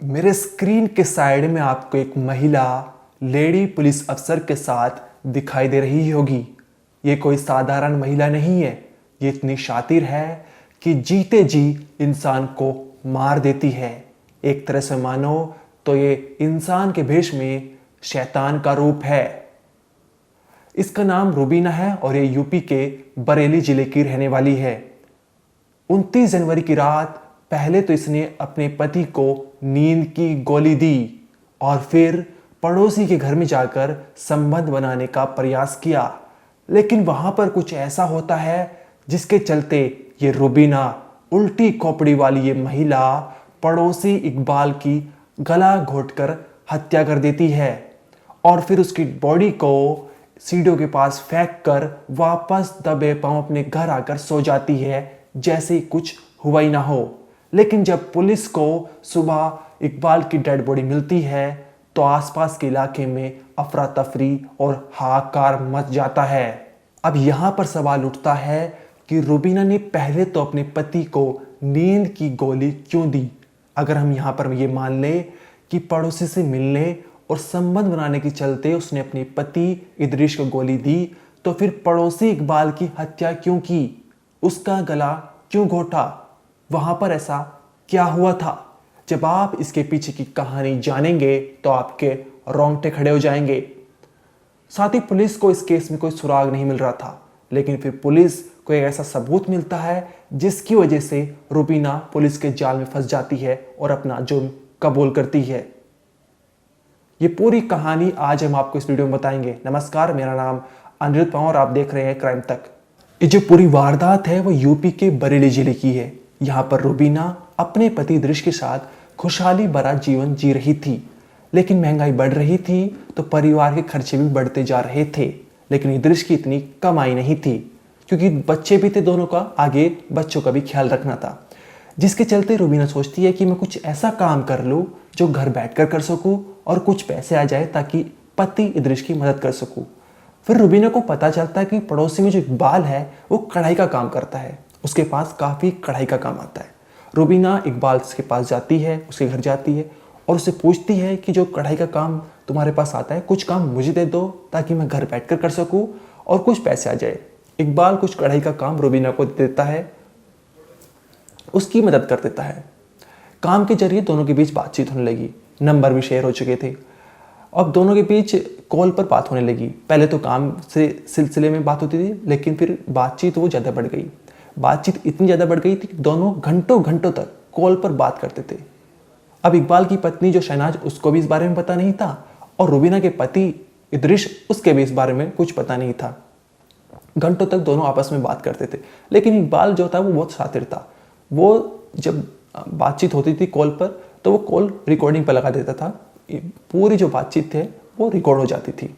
मेरे स्क्रीन के साइड में आपको एक महिला लेडी पुलिस अफसर के साथ दिखाई दे रही होगी। ये कोई साधारण महिला नहीं है। ये इतनी शातिर है कि जीते जी इंसान को मार देती है। एक तरह से मानो तो ये इंसान के भेष में शैतान का रूप है। इसका नाम रुबीना है और ये यूपी के बरेली जिले की रहने वाली है। 29 जनवरी की रात पहले तो इसने अपने पति को नींद की गोली दी और फिर पड़ोसी के घर में जाकर संबंध बनाने का प्रयास किया। लेकिन वहां पर कुछ ऐसा होता है जिसके चलते ये रुबीना उल्टी खोपड़ी वाली ये महिला पड़ोसी इकबाल की गला घोटकर हत्या कर देती है और फिर उसकी बॉडी को सीढ़ियों के पास फेंक कर वापस दबे पांव अपने घर आकर सो जाती है, जैसे कुछ हुआ ही ना हो। लेकिन जब पुलिस को सुबह इकबाल की डेड बॉडी मिलती है तो आसपास के इलाके में अफरा तफरी और हाहाकार मच जाता है। अब यहां पर सवाल उठता है कि रुबीना ने पहले तो अपने पति को नींद की गोली क्यों दी। अगर हम यहां पर ये मान ले कि पड़ोसी से मिलने और संबंध बनाने के चलते उसने अपने पति इदरीश को गोली दी, तो फिर पड़ोसी इकबाल की हत्या क्यों की, उसका गला क्यों घोटा, वहां पर ऐसा क्या हुआ था। जब आप इसके पीछे की कहानी जानेंगे तो आपके रोंगटे खड़े हो जाएंगे। साथ ही पुलिस को इस केस में कोई सुराग नहीं मिल रहा था, लेकिन फिर पुलिस को एक ऐसा सबूत मिलता है जिसकी वजह से रुबीना पुलिस के जाल में फंस जाती है और अपना जुर्म कबूल करती है। ये पूरी कहानी आज हम आपको इस वीडियो में बताएंगे। नमस्कार, मेरा नाम अनिरुद्ध पंवार और आप देख रहे हैं क्राइम तक। ये जो पूरी वारदात है वो यूपी के बरेली जिले की है। यहाँ पर रुबीना अपने पति इदरीश के साथ खुशहाली भरा जीवन जी रही थी, लेकिन महंगाई बढ़ रही थी तो परिवार के खर्चे भी बढ़ते जा रहे थे। लेकिन इदरीश की इतनी कमाई नहीं थी क्योंकि बच्चे भी थे दोनों का, आगे बच्चों का भी ख्याल रखना था। जिसके चलते रुबीना सोचती है कि मैं कुछ ऐसा काम कर लूँ जो घर बैठकर कर सकूँ और कुछ पैसे आ जाए ताकि पति इदरीश की मदद कर सकूँ। फिर रुबीना को पता चलता है कि पड़ोसी में जो इकबाल है वो कढ़ाई का काम करता है, उसके पास काफ़ी कढ़ाई का काम आता है। रुबीना इकबाल के पास जाती है, उसके घर जाती है और उससे पूछती है कि जो कढ़ाई का काम तुम्हारे पास आता है, कुछ काम मुझे दे दो ताकि मैं घर बैठकर कर सकूं और कुछ पैसे आ जाए। इकबाल कुछ कढ़ाई का काम रुबीना को देता है, उसकी मदद कर देता है। काम के जरिए दोनों के बीच बातचीत होने लगी, नंबर भी शेयर हो चुके थे। अब दोनों के बीच कॉल पर बात होने लगी। पहले तो काम से सिलसिले में बात होती थी, लेकिन फिर बातचीत वो ज़्यादा बढ़ गई। बातचीत इतनी ज़्यादा बढ़ गई थी कि दोनों घंटों घंटों तक कॉल पर बात करते थे। अब इकबाल की पत्नी जो शहनाज, उसको भी इस बारे में पता नहीं था और रुबीना के पति इदरीश, उसके भी इस बारे में कुछ पता नहीं था। घंटों तक दोनों आपस में बात करते थे, लेकिन इकबाल जो था वो बहुत शातिर था। वो जब बातचीत होती थी कॉल पर तो वो कॉल रिकॉर्डिंग पर लगा देता था। पूरी जो बातचीत थे वो रिकॉर्ड हो जाती थी।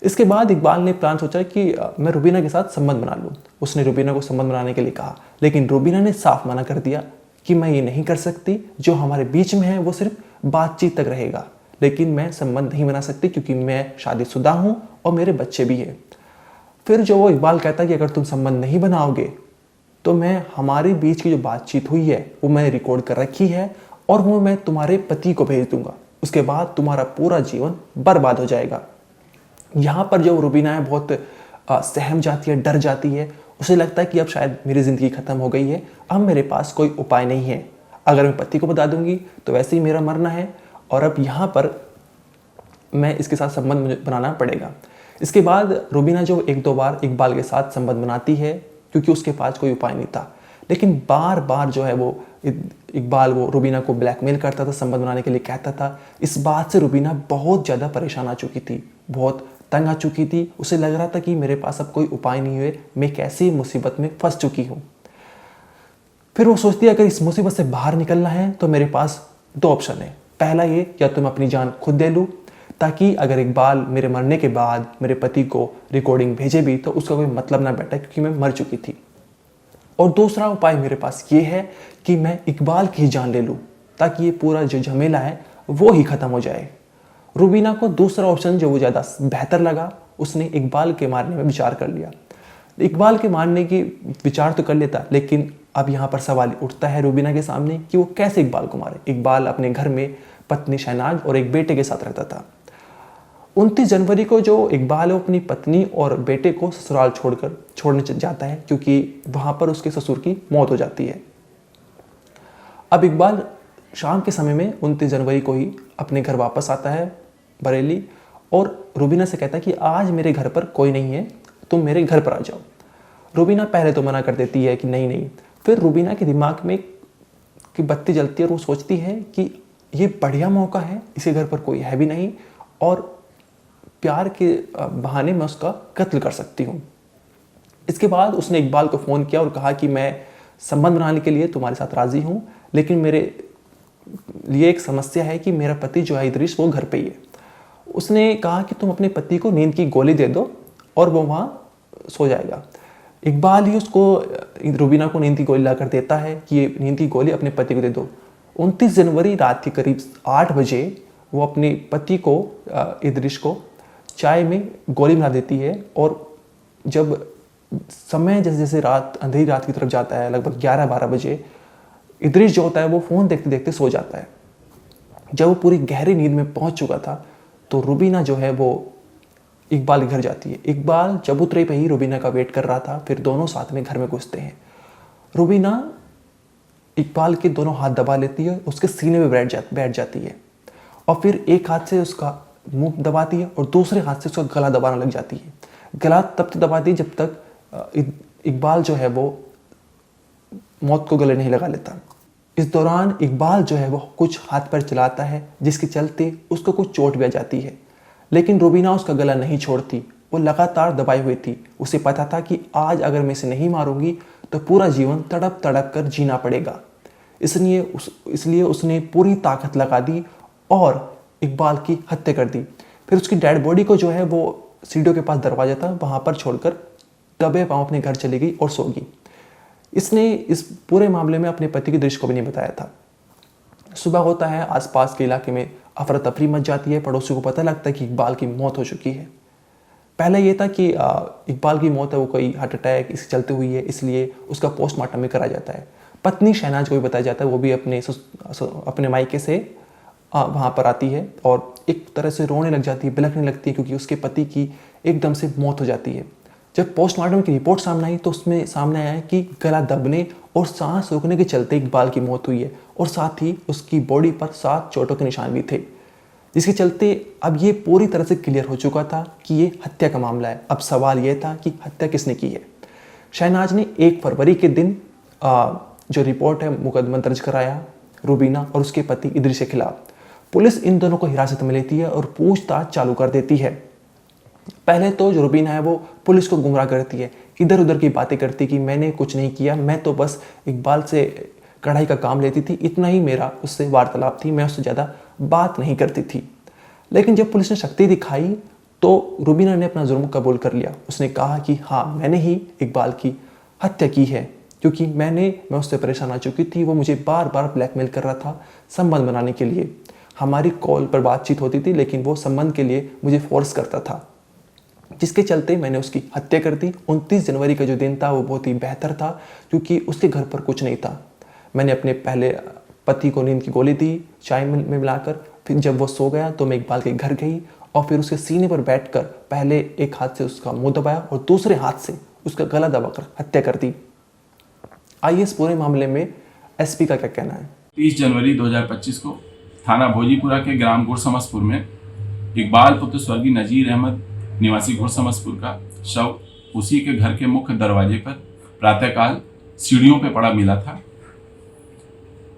इसके बाद इकबाल ने प्लान सोचा कि मैं रुबीना के साथ संबंध बना लूँ। उसने रुबीना को संबंध बनाने के लिए कहा, लेकिन रुबीना ने साफ मना कर दिया कि मैं ये नहीं कर सकती। जो हमारे बीच में है वो सिर्फ बातचीत तक रहेगा, लेकिन मैं संबंध नहीं बना सकती क्योंकि मैं शादीशुदा हूँ और मेरे बच्चे भी हैं। फिर जो वो इकबाल कहता कि अगर तुम संबंध नहीं बनाओगे तो मैं हमारे बीच की जो बातचीत हुई है वो मैंने रिकॉर्ड कर रखी है और वो मैं तुम्हारे पति को भेज दूंगा। उसके बाद तुम्हारा पूरा जीवन बर्बाद हो जाएगा। यहाँ पर जो रुबीना है बहुत सहम जाती है, डर जाती है। उसे लगता है कि अब शायद मेरी ज़िंदगी ख़त्म हो गई है, अब मेरे पास कोई उपाय नहीं है। अगर मैं पति को बता दूंगी तो वैसे ही मेरा मरना है और अब यहाँ पर मैं इसके साथ संबंध मुझे बनाना पड़ेगा। इसके बाद रुबीना जो 1-2 बार इकबाल के साथ संबंध बनाती है क्योंकि उसके पास कोई उपाय नहीं था, लेकिन बार बार जो है वो इकबाल वो रुबीना को ब्लैकमेल करता था, संबंध बनाने के लिए कहता था। इस बात से रुबीना बहुत ज़्यादा परेशान आ चुकी थी, बहुत तंग आ चुकी थी। उसे लग रहा था कि मेरे पास अब कोई उपाय नहीं है, मैं कैसी मुसीबत में फंस चुकी हूँ। फिर वो सोचती है अगर इस मुसीबत से बाहर निकलना है तो मेरे पास 2 ऑप्शन है। पहला ये, या तो मैं अपनी जान खुद दे लूँ ताकि अगर इकबाल मेरे मरने के बाद मेरे पति को रिकॉर्डिंग भेजे भी तो उसका कोई मतलब ना बैठे क्योंकि मैं मर चुकी थी। और दूसरा उपाय मेरे पास ये है कि मैं इकबाल की ही जान ले लूँ ताकि ये पूरा जो झमेला है वो ही ख़त्म हो जाए। रुबीना को दूसरा ऑप्शन जो वो ज़्यादा बेहतर लगा, उसने इकबाल के मारने में विचार कर लिया। इकबाल के मारने की विचार तो कर लेता, लेकिन अब यहाँ पर सवाल उठता है रूबीना के सामने कि वो कैसे इकबाल को मारे। इकबाल अपने घर में पत्नी शहनाज और एक बेटे के साथ रहता था। 29 जनवरी को जो इकबाल है अपनी पत्नी और बेटे को ससुराल छोड़ने जाता है, क्योंकि वहाँ पर उसके ससुर की मौत हो जाती है। अब इकबाल शाम के समय में 29 जनवरी को ही अपने घर वापस आता है बरेली, और रूबीना से कहता है कि आज मेरे घर पर कोई नहीं है, तुम मेरे घर पर आ जाओ। रूबीना पहले तो मना कर देती है कि नहीं नहीं। फिर रूबीना के दिमाग में की बत्ती जलती है और वो सोचती है कि ये बढ़िया मौका है, इसके घर पर कोई है भी नहीं और प्यार के बहाने मैं उसका कत्ल कर सकती हूँ। इसके बाद उसने इकबाल को फ़ोन किया और कहा कि मैं संबंध बनाने के लिए तुम्हारे साथ राज़ी हूँ, लेकिन मेरे लिए एक समस्या है कि मेरा पति जो है इदरीस वो घर पे ही है। उसने कहा कि तुम अपने पति को नींद की गोली दे दो और वो वहाँ सो जाएगा। इकबाल ही उसको रूबीना को नींद की गोली लाकर देता है कि ये नींद की गोली अपने पति को दे दो। 29 जनवरी रात के करीब 8 बजे वो अपने पति को इदरीस को चाय में गोली मार देती है, और जब समय जैसे जैसे रात अंधेरी रात की तरफ जाता है, लगभग 11-12 बजे, इदरीस जो होता है वो फ़ोन देखते देखते सो जाता है। जब वो पूरी गहरी नींद में पहुंच चुका था तो रूबीना जो है वो इकबाल के घर जाती है। इकबाल चबूतरे पे ही रूबीना का वेट कर रहा था। फिर दोनों साथ में घर में घुसते हैं। रूबीना इकबाल के दोनों हाथ दबा लेती है, उसके सीने में बैठ जाती है, और फिर एक हाथ से उसका मुंह दबाती है और दूसरे हाथ से उसका गला दबाना लग जाती है। गला तब तक दबाती है जब तक इकबाल जो है वो मौत को गले नहीं लगा लेता। इस दौरान इकबाल जो है वो कुछ हाथ पैर चलाता है, जिसके चलते उसको कुछ चोट भी आ जाती है, लेकिन रूबीना उसका गला नहीं छोड़ती। वो लगातार दबाई हुई थी। उसे पता था कि आज अगर मैं इसे नहीं मारूंगी तो पूरा जीवन तड़प तड़प कर जीना पड़ेगा। इसलिए उसने पूरी ताकत लगा दी और इकबाल की हत्या कर दी। फिर उसकी डेड बॉडी को जो है वो सीढ़ियों के पास दरवाजा था वहाँ पर छोड़कर दबे पाँव अपने घर चली गई और सो गई। इसने इस पूरे मामले में अपने पति के दृश्य को भी नहीं बताया था। सुबह होता है, आसपास के इलाके में अफरा तफरी मच जाती है। पड़ोसियों को पता लगता है कि इकबाल की मौत हो चुकी है। पहले ये था कि इकबाल की मौत है वो कोई हार्ट अटैक इसके चलते हुई है, इसलिए उसका पोस्टमार्टम में करा जाता है। पत्नी शहनाज को भी बताया जाता है, वो भी अपने मायके से वहाँ पर आती है और एक तरह से रोने लग जाती है, बिलखने लगती है, क्योंकि उसके पति की एकदम से मौत हो जाती है। जब पोस्टमार्टम की रिपोर्ट सामने आई तो उसमें सामने आया कि गला दबने और सांस रोकने के चलते इकबाल की मौत हुई है, और साथ ही उसकी बॉडी पर 7 चोटों के निशान भी थे, जिसके चलते अब ये पूरी तरह से क्लियर हो चुका था कि ये हत्या का मामला है। अब सवाल ये था कि हत्या किसने की है। शहनाज ने 1 फरवरी के दिन जो रिपोर्ट है मुकदमा दर्ज कराया रूबीना और उसके पति इदरीस के खिलाफ। पुलिस इन दोनों को हिरासत में लेती है और पूछताछ चालू कर देती है। पहले तो जो रूबीना है वो पुलिस को गुमराह करती है, इधर उधर की बातें करती कि मैंने कुछ नहीं किया, मैं तो बस इकबाल से कढ़ाई का काम लेती थी, इतना ही मेरा उससे वार्तालाप थी, मैं उससे ज़्यादा बात नहीं करती थी। लेकिन जब पुलिस ने शक्ति दिखाई तो रूबीना ने अपना जुर्म कबूल कर लिया। उसने कहा कि हाँ, मैंने ही इकबाल की हत्या की है, क्योंकि मैं उससे परेशान आ चुकी थी। वो मुझे बार बार ब्लैकमेल कर रहा था संबंध बनाने के लिए। हमारी कॉल पर बातचीत होती थी, लेकिन वो संबंध के लिए मुझे फोर्स करता था, जिसके चलते मैंने उसकी हत्या कर दी। 29 जनवरी का जो दिन था वो बहुत ही बेहतर था, क्योंकि उसके घर पर कुछ नहीं था। मैंने अपने पहले पति को नींद की गोली दी चाय में मिलाकर। फिर जब वो सो गया तो मैं इकबाल के घर गई और फिर उसके सीने पर बैठकर पहले एक हाथ से उसका मुंह दबाया और दूसरे हाथ से उसका गला दबाकर हत्या कर दी। आइए इस पूरे मामले में एसपी का क्या कहना है। 30 जनवरी 2025 को थाना भोजीपुरा के ग्राम गुरसमसपुर में इकबाल पुत्र स्वर्गीय नजीर अहमद निवासी गुरसमसपुर का शव उसी के घर के मुख्य दरवाजे पर प्रातःकाल सीढ़ियों पर पड़ा मिला था।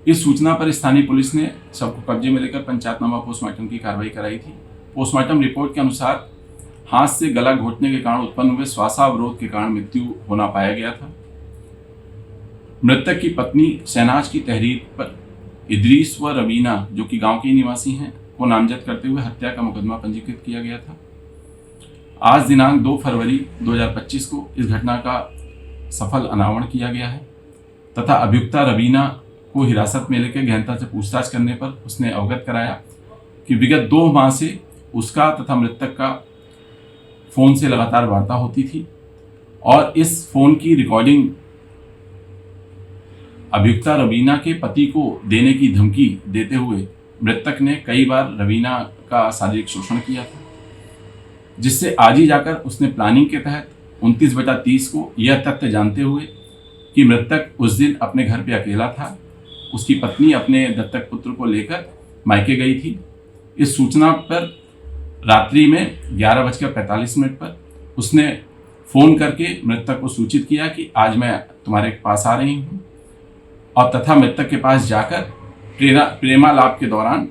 इस सूचना पर स्थानीय पुलिस ने शव को कब्जे में लेकर पंचायतनामा पोस्टमार्टम की कार्रवाई कराई थी। पोस्टमार्टम रिपोर्ट के अनुसार हाथ से गला घोटने के कारण उत्पन्न हुए श्वासावरोध के कारण मृत्यु होना पाया गया था। मृतक की पत्नी शहनाज की तहरीर पर इदरीस व रवीना, जो कि गांव के निवासी हैं, को नामजद करते हुए हत्या का मुकदमा पंजीकृत किया गया था। आज दिनांक 2 फरवरी 2025 को इस घटना का सफल अनावरण किया गया है तथा अभियुक्ता रवीना को हिरासत में लेकर गहनता से पूछताछ करने पर उसने अवगत कराया कि विगत 2 माह से उसका तथा मृतक का फोन से लगातार वार्ता होती थी और इस फोन की रिकॉर्डिंग अभियुक्ता रवीना के पति को देने की धमकी देते हुए मृतक ने कई बार रवीना का शारीरिक शोषण किया था, जिससे आज ही जाकर उसने प्लानिंग के तहत 29/30 को यह तथ्य जानते हुए कि मृतक उस दिन अपने घर पे अकेला था, उसकी पत्नी अपने दत्तक पुत्र को लेकर मायके गई थी। इस सूचना पर रात्रि में 11:45 पर उसने फ़ोन करके मृतक को सूचित किया कि आज मैं तुम्हारे पास आ रही हूँ, और तथा मृतक के पास जाकर प्रेमालाप के दौरान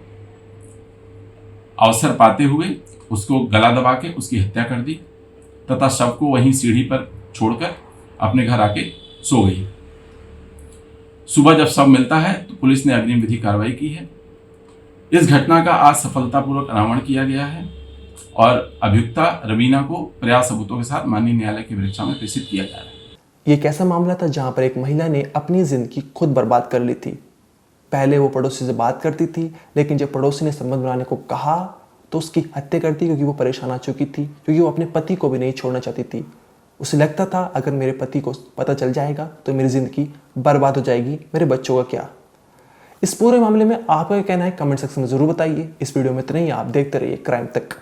अवसर पाते हुए उसको गला दबा के उसकी हत्या कर दी तथा शव को वहीं सीढ़ी पर छोड़कर अपने घर आके सो गई। सुबह जब शव मिलता है तो पुलिस ने अग्रिम विधि कार्रवाई की है। इस घटना का आज सफलतापूर्वक अनावरण किया गया है और अभियुक्ता रवीना को पर्याप्त सबूतों के साथ माननीय न्यायालय की परीक्षा में प्रेषित किया जा रहा है। ये एक ऐसा मामला था जहां पर एक महिला ने अपनी जिंदगी खुद बर्बाद कर ली थी। पहले वो पड़ोसी से बात करती थी, लेकिन जब पड़ोसी ने संबंध बनाने को कहा तो उसकी हत्या कर दी, क्योंकि वो परेशान आ चुकी थी, क्योंकि वो अपने पति को भी नहीं छोड़ना चाहती थी। उसे लगता था अगर मेरे पति को पता चल जाएगा तो मेरी ज़िंदगी बर्बाद हो जाएगी, मेरे बच्चों का क्या। इस पूरे मामले में आपका क्या कहना है कमेंट सेक्शन में ज़रूर बताइए। इस वीडियो में इतना ही, आप देखते रहिए क्राइम तक।